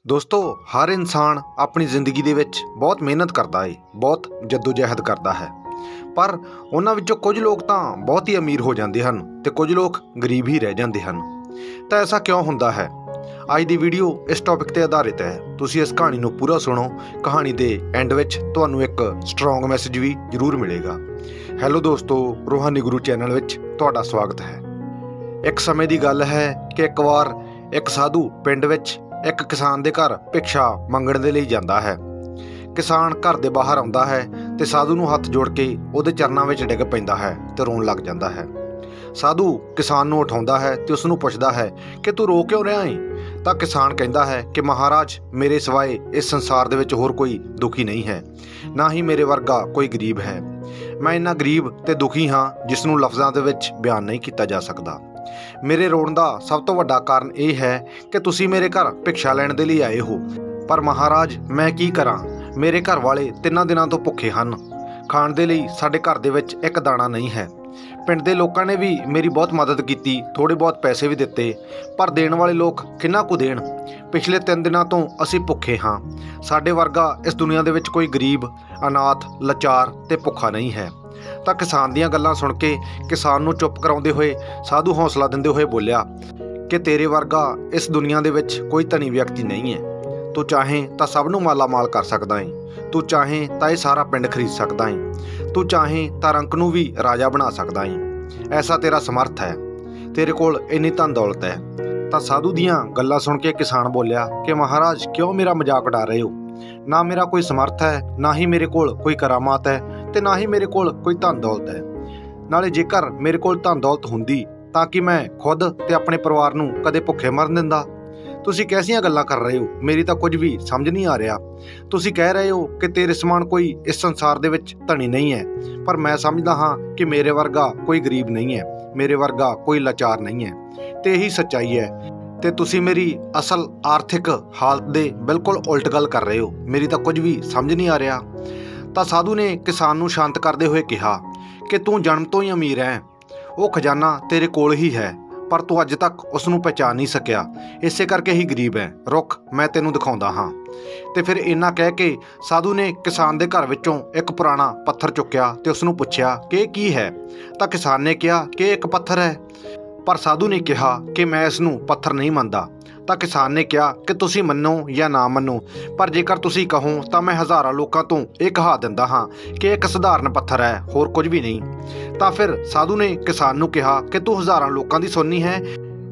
ਦੋਸਤੋ ਹਰ ਇਨਸਾਨ ਆਪਣੀ ਜ਼ਿੰਦਗੀ ਦੇ ਵਿੱਚ ਬਹੁਤ ਮਿਹਨਤ ਕਰਦਾ ਹੈ, ਬਹੁਤ ਜੱਦੋ-ਜਹਿਦ ਕਰਦਾ ਹੈ। ਪਰ ਉਹਨਾਂ ਵਿੱਚੋਂ ਕੁਝ ਲੋਕ ਤਾਂ ਬਹੁਤ ਹੀ ਅਮੀਰ ਹੋ ਜਾਂਦੇ ਹਨ ਤੇ ਕੁਝ ਲੋਕ ਗਰੀਬ ਹੀ ਰਹਿ ਜਾਂਦੇ ਹਨ। ਤਾਂ ਐਸਾ ਕਿਉਂ ਹੁੰਦਾ ਹੈ? ਅੱਜ ਦੀ ਵੀਡੀਓ ਇਸ ਟੌਪਿਕ ਤੇ ਆਧਾਰਿਤ ਹੈ। ਤੁਸੀਂ ਇਸ ਕਹਾਣੀ ਨੂੰ ਪੂਰਾ ਸੁਣੋ। ਕਹਾਣੀ ਦੇ ਐਂਡ ਵਿੱਚ ਤੁਹਾਨੂੰ ਇੱਕ ਸਟਰੋਂਗ ਮੈਸੇਜ ਵੀ ਜ਼ਰੂਰ ਮਿਲੇਗਾ। ਹੈਲੋ ਦੋਸਤੋ, ਰੂਹਾਨੀ ਗੁਰੂ ਚੈਨਲ ਵਿੱਚ ਤੁਹਾਡਾ ਸਵਾਗਤ ਹੈ। ਇੱਕ ਸਮੇਂ ਦੀ ਗੱਲ ਹੈ ਕਿ ਇੱਕ ਵਾਰ ਇੱਕ ਸਾਧੂ ਪਿੰਡ ਵਿੱਚ ਇੱਕ ਕਿਸਾਨ ਦੇ ਘਰ ਭਿਕਸ਼ਾ ਮੰਗਣ ਦੇ ਲਈ ਜਾਂਦਾ ਹੈ। ਕਿਸਾਨ ਘਰ ਦੇ ਬਾਹਰ ਆਉਂਦਾ ਹੈ ਤੇ ਸਾਧੂ ਨੂੰ ਹੱਥ ਜੋੜ ਕੇ ਉਹਦੇ ਚਰਨਾਂ ਵਿੱਚ ਡਿੱਗ ਪੈਂਦਾ ਹੈ ਤੇ ਰੋਣ ਲੱਗ ਜਾਂਦਾ ਹੈ। ਸਾਧੂ ਕਿਸਾਨ ਨੂੰ ਉਠਾਉਂਦਾ ਹੈ ਤੇ ਉਸ ਨੂੰ ਪੁੱਛਦਾ ਹੈ ਕਿ ਤੂੰ ਰੋ ਕਿਉਂ ਰਿਹਾ ਏ? ਤਾਂ ਕਿਸਾਨ ਕਹਿੰਦਾ ਹੈ ਕਿ ਮਹਾਰਾਜ, ਮੇਰੇ ਸਿਵਾਏ ਇਸ ਸੰਸਾਰ ਦੇ ਵਿੱਚ ਹੋਰ ਕੋਈ ਦੁਖੀ ਨਹੀਂ ਹੈ, ਨਾ ਹੀ ਮੇਰੇ ਵਰਗਾ ਕੋਈ ਗਰੀਬ ਹੈ। ਮੈਂ ਇੰਨਾ ਗਰੀਬ ਤੇ ਦੁਖੀ ਹਾਂ ਜਿਸ ਨੂੰ ਲਫ਼ਜ਼ਾਂ ਦੇ ਵਿੱਚ ਬਿਆਨ ਨਹੀਂ ਕੀਤਾ ਜਾ ਸਕਦਾ। ਮੇਰੇ ਰੋਣ ਦਾ ਸਭ ਤੋਂ ਵੱਡਾ ਕਾਰਨ ਇਹ ਹੈ ਕਿ ਤੁਸੀਂ ਮੇਰੇ ਘਰ ਭਿਕਸ਼ਾ ਲੈਣ ਦੇ ਲਈ ਆਏ ਹੋ। ਪਰ ਮਹਾਰਾਜ, ਮੈਂ ਕੀ ਕਰਾਂ? ਮੇਰੇ ਘਰ ਵਾਲੇ 3 ਦਿਨਾਂ ਤੋਂ ਭੁੱਖੇ ਹਨ। ਖਾਣ ਦੇ ਲਈ ਸਾਡੇ ਘਰ ਦੇ ਵਿੱਚ ਇੱਕ ਦਾਣਾ ਨਹੀਂ ਹੈ। ਪਿੰਡ ਦੇ ਲੋਕਾਂ ਨੇ ਵੀ ਮੇਰੀ ਬਹੁਤ ਮਦਦ ਕੀਤੀ, ਥੋੜ੍ਹੇ ਬਹੁਤ ਪੈਸੇ ਵੀ ਦਿੱਤੇ, ਪਰ ਦੇਣ ਵਾਲੇ ਲੋਕ ਕਿੰਨਾ ਕੁ ਦੇਣ? ਪਿਛਲੇ 3 ਦਿਨਾਂ ਤੋਂ ਅਸੀਂ ਭੁੱਖੇ ਹਾਂ। ਸਾਡੇ ਵਰਗਾ ਇਸ ਦੁਨੀਆ ਦੇ ਵਿੱਚ ਕੋਈ ਗਰੀਬ, ਅਨਾਥ, ਲਾਚਾਰ ਤੇ ਭੁੱਖਾ ਨਹੀਂ ਹੈ। ਤਾਂ ਕਿਸਾਨ ਦੀਆਂ ਗੱਲਾਂ ਸੁਣ ਕੇ ਕਿਸਾਨ ਨੂੰ ਚੁੱਪ ਕਰਾਉਂਦੇ ਹੋਏ ਸਾਧੂ ਹੌਸਲਾ ਦਿੰਦੇ ਹੋਏ ਬੋਲਿਆ ਕਿ ਤੇਰੇ ਵਰਗਾ ਇਸ ਦੁਨੀਆ ਦੇ ਵਿੱਚ ਕੋਈ ਧਨੀ ਵਿਅਕਤੀ ਨਹੀਂ ਹੈ। ਤੂੰ ਚਾਹੇ ਤਾਂ ਸਭ ਨੂੰ ਮਾਲਾ ਮਾਲ ਕਰ ਸਕਦਾ ਹੈ। ਤੂੰ ਚਾਹੇ ਤਾਂ ਇਹ ਸਾਰਾ ਪਿੰਡ ਖਰੀਦ ਸਕਦਾ ਹੈ। ਤੂੰ ਚਾਹੇ ਤਾਂ ਰੰਕ ਨੂੰ ਵੀ ਰਾਜਾ ਬਣਾ ਸਕਦਾ ਹੈ। ਐਸਾ ਤੇਰਾ ਸਮਰਥ ਹੈ। ਤੇਰੇ ਕੋਲ ਇੰਨੀ ਧਨ ਦੌਲਤ ਹੈ। ਤਾਂ ਸਾਧੂ ਦੀਆਂ ਗੱਲਾਂ ਸੁਣ ਕੇ ਕਿਸਾਨ ਬੋਲਿਆ ਕਿ ਮਹਾਰਾਜ, ਕਿਉਂ ਮੇਰਾ ਮਜ਼ਾਕ ਉਡਾ ਰਹੇ ਹੋ? ਨਾ ਮੇਰਾ ਕੋਈ ਸਮਰਥ ਹੈ, ਨਾ ਹੀ ਮੇਰੇ ਕੋਲ ਕੋਈ ਕਰਾਮਾਤ ਹੈ ਤੇ ਨਾ ਹੀ ਮੇਰੇ ਕੋਲ ਕੋਈ ਧਨ ਦੌਲਤ ਹੈ। ਨਾਲੇ ਜੇਕਰ ਮੇਰੇ ਕੋਲ ਧਨ ਦੌਲਤ ਹੁੰਦੀ ਤਾਂ ਕਿ ਮੈਂ ਖੁਦ ਤੇ ਆਪਣੇ ਪਰਿਵਾਰ ਨੂੰ ਕਦੇ ਭੁੱਖੇ ਮਰਨ ਦਿੰਦਾ? ਤੁਸੀਂ ਕੈਸੀਆਂ ਗੱਲਾਂ ਕਰ ਰਹੇ ਹੋ? ਮੇਰੀ ਤਾਂ ਕੁਝ ਵੀ ਸਮਝ ਨਹੀਂ ਆ ਰਿਹਾ। ਤੁਸੀਂ ਕਹਿ ਰਹੇ ਹੋ ਕਿ ਤੇਰੇ ਸਮਾਨ ਕੋਈ ਇਸ ਸੰਸਾਰ ਦੇ ਵਿੱਚ ਧਨੀ ਨਹੀਂ ਹੈ, ਪਰ ਮੈਂ ਸਮਝਦਾ ਹਾਂ ਕਿ ਮੇਰੇ ਵਰਗਾ ਕੋਈ ਗਰੀਬ ਨਹੀਂ ਹੈ, ਮੇਰੇ ਵਰਗਾ ਕੋਈ ਲਾਚਾਰ ਨਹੀਂ ਹੈ, ਤੇ ਇਹੀ ਸੱਚਾਈ ਹੈ। ਤੇ ਤੁਸੀਂ ਮੇਰੀ ਅਸਲ ਆਰਥਿਕ ਹਾਲਤ ਦੇ ਬਿਲਕੁਲ ਉਲਟ ਗੱਲ ਕਰ ਰਹੇ ਹੋ। ਮੇਰੀ ਤਾਂ ਕੁਝ ਵੀ ਸਮਝ ਨਹੀਂ ਆ ਰਿਹਾ। ਤਾਂ ਸਾਧੂ ਨੇ ਕਿਸਾਨ ਨੂੰ ਸ਼ਾਂਤ ਕਰਦੇ ਹੋਏ ਕਿਹਾ ਕਿ ਤੂੰ ਜਨਮ ਤੋਂ ਹੀ ਅਮੀਰ ਹੈ। ਉਹ ਖਜ਼ਾਨਾ ਤੇਰੇ ਕੋਲ ਹੀ ਹੈ, ਪਰ ਤੂੰ ਅੱਜ ਤੱਕ ਉਸ ਨੂੰ ਪਹਿਚਾਨ ਨਹੀਂ ਸਕਿਆ, ਇਸੇ ਕਰਕੇ ਹੀ ਗਰੀਬ ਹੈ। ਰੁੱਖ, ਮੈਂ ਤੈਨੂੰ ਦਿਖਾਉਂਦਾ ਹਾਂ। ਤੇ ਫਿਰ ਇੰਨਾ ਕਹਿ ਕੇ ਸਾਧੂ ਨੇ ਕਿਸਾਨ ਦੇ ਘਰ ਵਿੱਚੋਂ ਇੱਕ ਪੁਰਾਣਾ ਪੱਥਰ ਚੁੱਕਿਆ ਤੇ ਉਸ ਨੂੰ ਪੁੱਛਿਆ ਕਿ ਇਹ ਕੀ ਹੈ? ਤਾਂ ਕਿਸਾਨ ਨੇ ਕਿਹਾ ਕਿ ਇਹ ਇੱਕ ਪੱਥਰ ਹੈ। ਪਰ ਸਾਧੂ ਨੇ ਕਿਹਾ ਕਿ ਮੈਂ ਇਸ ਨੂੰ ਪੱਥਰ ਨਹੀਂ ਮੰਨਦਾ। ਤਾਂ ਕਿਸਾਨ ਨੇ ਕਿਹਾ ਕਿ ਤੁਸੀਂ ਮੰਨੋ ਜਾਂ ਨਾ ਮੰਨੋ, ਪਰ ਜੇਕਰ ਤੁਸੀਂ ਕਹੋ ਤਾਂ ਮੈਂ ਹਜ਼ਾਰਾਂ ਲੋਕਾਂ ਤੋਂ ਇਹ ਕਹਾ ਦਿੰਦਾ ਹਾਂ ਕਿ ਇਹ ਇੱਕ ਸਧਾਰਨ ਪੱਥਰ ਹੈ, ਹੋਰ ਕੁਝ ਵੀ ਨਹੀਂ। ਤਾਂ ਫਿਰ ਸਾਧੂ ਨੇ ਕਿਸਾਨ ਨੂੰ ਕਿਹਾ ਕਿ ਤੂੰ ਹਜ਼ਾਰਾਂ ਲੋਕਾਂ ਦੀ ਸੁਣਨੀ ਹੈ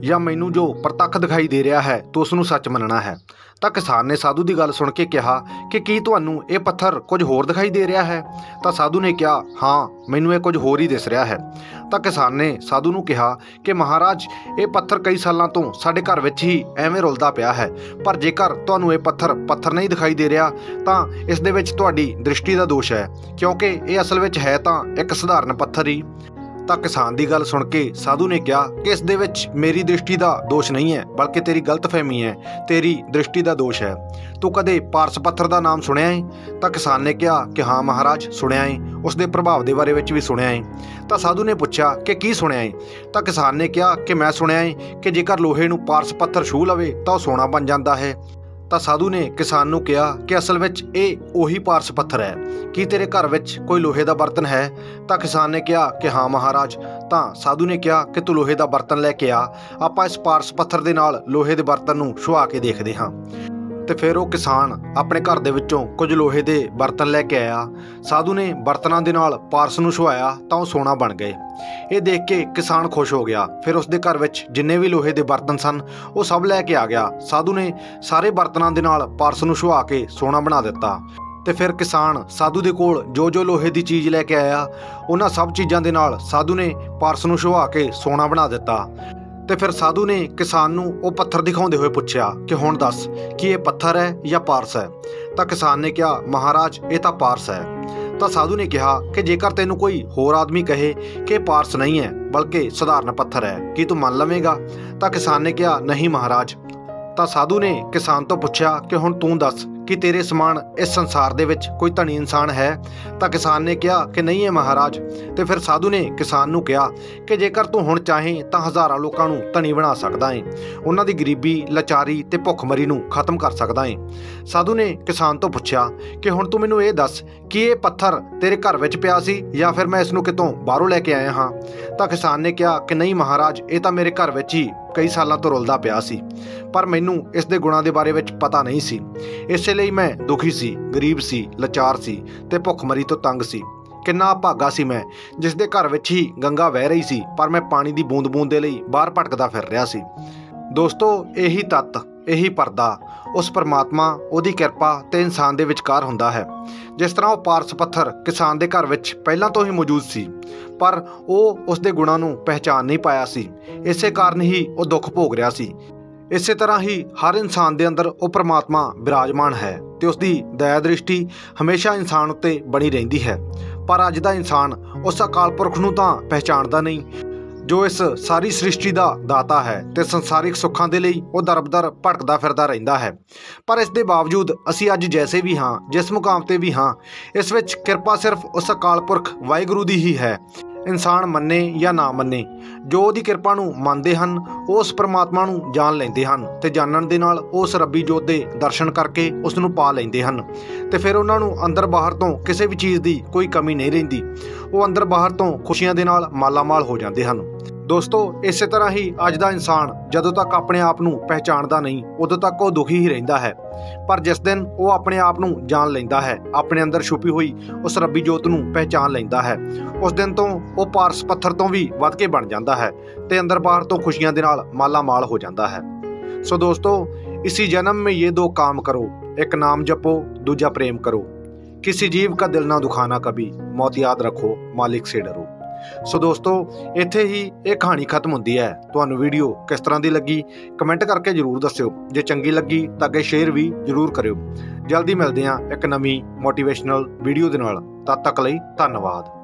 ਜਾਂ ਮੈਨੂੰ ਜੋ ਪ੍ਰਤੱਖ ਦਿਖਾਈ ਦੇ ਰਿਹਾ ਹੈ ਤੂੰ ਉਸ ਨੂੰ ਸੱਚ ਮੰਨਣਾ ਹੈ? ਤਾਂ ਕਿਸਾਨ ਨੇ ਸਾਧੂ ਦੀ ਗੱਲ ਸੁਣ ਕੇ ਕਿਹਾ ਕਿ ਕੀ ਤੁਹਾਨੂੰ ਇਹ ਪੱਥਰ ਕੁਝ ਹੋਰ ਦਿਖਾਈ ਦੇ ਰਿਹਾ ਹੈ? ਤਾਂ ਸਾਧੂ ਨੇ ਕਿਹਾ, ਹਾਂ, ਮੈਨੂੰ ਇਹ ਕੁਝ ਹੋਰ ਹੀ ਦਿਸ ਰਿਹਾ ਹੈ। ਤਾਂ ਕਿਸਾਨ ਨੇ ਸਾਧੂ ਨੂੰ ਕਿਹਾ ਕਿ ਮਹਾਰਾਜ, ਇਹ ਪੱਥਰ ਕਈ ਸਾਲਾਂ ਤੋਂ ਸਾਡੇ ਘਰ ਵਿੱਚ ਹੀ ਐਵੇਂ ਰੁਲਦਾ ਪਿਆ ਹੈ, ਪਰ ਜੇਕਰ ਤੁਹਾਨੂੰ ਇਹ ਪੱਥਰ ਨਹੀਂ ਦਿਖਾਈ ਦੇ ਰਿਹਾ ਤਾਂ ਇਸ ਦੇ ਵਿੱਚ ਤੁਹਾਡੀ ਦ੍ਰਿਸ਼ਟੀ ਦਾ ਦੋਸ਼ ਹੈ, ਕਿਉਂਕਿ ਇਹ ਅਸਲ ਵਿੱਚ ਹੈ ਤਾਂ ਇੱਕ ਸਧਾਰਨ ਪੱਥਰ ਹੀ। ਤਾਂ ਕਿਸਾਨ ਦੀ ਗੱਲ ਸੁਣ ਕੇ ਸਾਧੂ ਨੇ ਕਿਹਾ ਕਿ ਇਸ ਦੇ ਵਿੱਚ ਮੇਰੀ ਦ੍ਰਿਸ਼ਟੀ ਦਾ ਦੋਸ਼ ਨਹੀਂ ਹੈ, ਬਲਕਿ ਤੇਰੀ ਗਲਤਫਹਿਮੀ ਹੈ, ਤੇਰੀ ਦ੍ਰਿਸ਼ਟੀ ਦਾ ਦੋਸ਼ ਹੈ। ਤੂੰ ਕਦੇ ਪਾਰਸ ਪੱਥਰ ਦਾ ਨਾਮ ਸੁਣਿਆ ਹੈ? ਤਾਂ ਕਿਸਾਨ ਨੇ ਕਿਹਾ ਕਿ ਹਾਂ ਮਹਾਰਾਜ, ਸੁਣਿਆ ਹੈ, ਉਸ ਦੇ ਪ੍ਰਭਾਵ ਦੇ ਬਾਰੇ ਵਿੱਚ ਵੀ ਸੁਣਿਆ ਹੈ। ਤਾਂ ਸਾਧੂ ਨੇ ਪੁੱਛਿਆ ਕਿ ਕੀ ਸੁਣਿਆ ਹੈ? ਤਾਂ ਕਿਸਾਨ ਨੇ ਕਿਹਾ ਕਿ ਮੈਂ ਸੁਣਿਆ ਹੈ ਕਿ ਜੇਕਰ ਲੋਹੇ ਨੂੰ ਪਾਰਸ ਪੱਥਰ ਛੂਹ ਲਵੇ ਤਾਂ ਉਹ ਸੋਨਾ ਬਣ ਜਾਂਦਾ ਹੈ। ਤਾਂ ਸਾਧੂ ਨੇ ਕਿਸਾਨ ਨੂੰ ਕਿਹਾ ਕਿ ਅਸਲ ਵਿੱਚ ਇਹ ਉਹੀ ਪਾਰਸ ਪੱਥਰ ਹੈ। ਕੀ ਤੇਰੇ ਘਰ ਵਿੱਚ ਕੋਈ ਲੋਹੇ ਦਾ ਬਰਤਨ ਹੈ? ਤਾਂ ਕਿਸਾਨ ਨੇ ਕਿਹਾ ਕਿ ਹਾਂ ਮਹਾਰਾਜ। ਤਾਂ ਸਾਧੂ ਨੇ ਕਿਹਾ ਕਿ ਤੂੰ ਲੋਹੇ ਦਾ ਬਰਤਨ ਲੈ ਕੇ ਆ, ਆਪਾਂ ਇਸ ਪਾਰਸ ਪੱਥਰ ਦੇ ਨਾਲ ਲੋਹੇ ਦੇ ਬਰਤਨ ਨੂੰ ਛੁਆ ਕੇ ਦੇਖਦੇ ਹਾਂ। ਤੇ ਫਿਰ ਉਹ ਕਿਸਾਨ ਆਪਣੇ ਘਰ ਦੇ ਵਿੱਚੋਂ ਕੁਝ ਲੋਹੇ ਦੇ ਬਰਤਨ ਲੈ ਕੇ ਆਇਆ। ਸਾਧੂ ਨੇ ਬਰਤਨਾਂ ਦੇ ਨਾਲ ਪਾਰਸ ਨੂੰ ਛੁਆਇਆ ਤਾਂ ਉਹ ਸੋਨਾ ਬਣ ਗਏ। ਇਹ ਦੇਖ ਕੇ ਕਿਸਾਨ ਖੁਸ਼ ਹੋ ਗਿਆ। ਫਿਰ ਉਸ ਦੇ ਘਰ ਵਿੱਚ ਜਿੰਨੇ ਵੀ ਲੋਹੇ ਦੇ ਬਰਤਨ ਸਨ ਉਹ ਸਭ ਲੈ ਕੇ ਆ ਗਿਆ। ਸਾਧੂ ਨੇ ਸਾਰੇ ਬਰਤਨਾਂ ਦੇ ਨਾਲ ਪਾਰਸ ਨੂੰ ਛੁਆ ਕੇ ਸੋਨਾ ਬਣਾ ਦਿੱਤਾ। ਤੇ ਫਿਰ ਕਿਸਾਨ ਸਾਧੂ ਦੇ ਕੋਲ ਜੋ ਲੋਹੇ ਦੀ ਚੀਜ਼ ਲੈ ਕੇ ਆਇਆ, ਉਹਨਾਂ ਸਭ ਚੀਜ਼ਾਂ ਦੇ ਨਾਲ ਸਾਧੂ ਨੇ ਪਾਰਸ ਨੂੰ ਛੁਆ ਕੇ ਸੋਨਾ ਬਣਾ ਦਿੱਤਾ। ਤੇ ਫਿਰ ਸਾਧੂ ਨੇ ਕਿਸਾਨ ਨੂੰ ਉਹ ਪੱਥਰ ਦਿਖਾਉਂਦੇ ਹੋਏ ਪੁੱਛਿਆ ਕਿ ਹੁਣ ਦੱਸ, ਕੀ ਇਹ ਪੱਥਰ ਹੈ ਜਾਂ ਪਾਰਸ ਹੈ? ਤਾਂ ਕਿਸਾਨ ਨੇ ਕਿਹਾ, ਮਹਾਰਾਜ, ਇਹ ਤਾਂ ਪਾਰਸ ਹੈ। ਤਾਂ ਸਾਧੂ ਨੇ ਕਿਹਾ ਕਿ ਜੇਕਰ ਤੈਨੂੰ ਕੋਈ ਹੋਰ ਆਦਮੀ ਕਹੇ ਕਿ ਇਹ ਪਾਰਸ ਨਹੀਂ ਹੈ ਬਲਕਿ ਸਧਾਰਨ ਪੱਥਰ ਹੈ, ਕੀ ਤੂੰ ਮੰਨ ਲਵੇਂਗਾ? ਤਾਂ ਕਿਸਾਨ ਨੇ ਕਿਹਾ, ਨਹੀਂ ਮਹਾਰਾਜ। ਤਾਂ ਸਾਧੂ ਨੇ ਕਿਸਾਨ ਤੋਂ ਪੁੱਛਿਆ ਕਿ ਹੁਣ ਤੂੰ ਦੱਸ कि तेरे समान इस संसार दे विच कोई धनी इंसान है? तां किसान ने कहा कि नहीं है महाराज। तो फिर साधु ने किसान नूं कहा कि जेकर तूं हुण चाहे तां हज़ारां लोकां नूं धनी बना सकदा है, उन्हां दी गरीबी, लाचारी ते भुखमरी नूं खत्म कर सकदा है। साधु ने किसान तो पुछया कि हुण तूं मैनूं इह दस कि इह पत्थर तेरे घर विच पिया सी या फिर मैं इसनूं कितों बाहरों लैके आया हाँ? तां किसान ने कहा कि नहीं महाराज, इह तां मेरे घर विच ही कई सालों तो रुलदा पिया सी, पर मैनूं इस दे गुणां दे बारे विच पता नहीं सी। इसे लई मैं दुखी सी, गरीब सी, लाचार सी ते भुखमरी तो तंग सी। किन्ना भागा सी मैं जिस दे घर विच ही गंगा वह रही सी, पर मैं पानी दी बूंद बूंद दे लई बाहर भटकदा फिर रिहा सी। दोस्तों, यही तत्त, यही परदा उस परमात्मा, उहदी किरपा ते इंसान दे विचकार हुंदा है। जिस तरह वो पारस पत्थर किसान दे घर विच पहलां तो ही मौजूद सी, पर वो उस दे गुणां नूं पहचान नहीं पाया सी, इसे कारण ही वो दुख भोग रिहा सी। इसे तरह ही हर इंसान दे अंदर वो परमात्मा विराजमान है ते उसदी दया दृष्टि हमेशा इंसान उत्ते बनी रहिंदी है। पर अज दा इंसान उस अकाल पुरख नूं तां पहचानदा नहीं जो इस सारी सृष्टि का दाता है ते संसारिक सुखों के लिए वो दर-बदर भटकदा फिरदा रहिंदा है। पर इस दे बावजूद असी अज जैसे भी हाँ, जिस मुकाम ते भी हाँ, इस विच किरपा सिर्फ उस अकाल पुरख वाहिगुरू दी ही है। इंसान मन्ने या ना मन्ने, जो उहदी किरपा नूं मनदे हन वो उस परमात्मा नूं जान लैंदे हन ते जानण दे नाल उस रब्बी जोत दे दर्शन करके उस नूं पा लैंदे हन ते फिर उन्हां नूं अंदर बाहर तो किसी भी चीज़ की कोई कमी नहीं रहिंदी। वो अंदर बाहर तो खुशियां दे नाल मालामाल हो जाते हैं। दोस्तों, इस तरह ही अज दा इंसान जदों तक अपने आप नूं पहचानदा नहीं उदों तक वो दुखी ही रहिंदा है। पर जिस दिन वो अपने आप नूं जान लैंदा है, अपने अंदर छुपी हुई उस रब्बी जोत नूं पहचान लैंदा है, उस दिन तो वो पारस पत्थर तो भी वध के बन जाता है ते अंदर बाहर तो खुशियां दे नाल मालामाल हो जाता है। सो दोस्तों, इसी जन्म में ये दो काम करो, एक नाम जपो, दूजा प्रेम करो, किसी जीव का दिल ना दुखाना कभी, मौत याद रखो, मालिक से डरो। सो दोस्तों, इत्थे ही ये कहानी खत्म होंदी है। तुहानूं वीडियो किस तरह की लगी कमेंट करके जरूर दस्सिओ। जे चंगी लगी तो अगे शेयर भी जरूर करियो। जल्दी मिलते हैं एक नवीं मोटिवेशनल वीडियो दे नाल। तद तक लई धन्नवाद।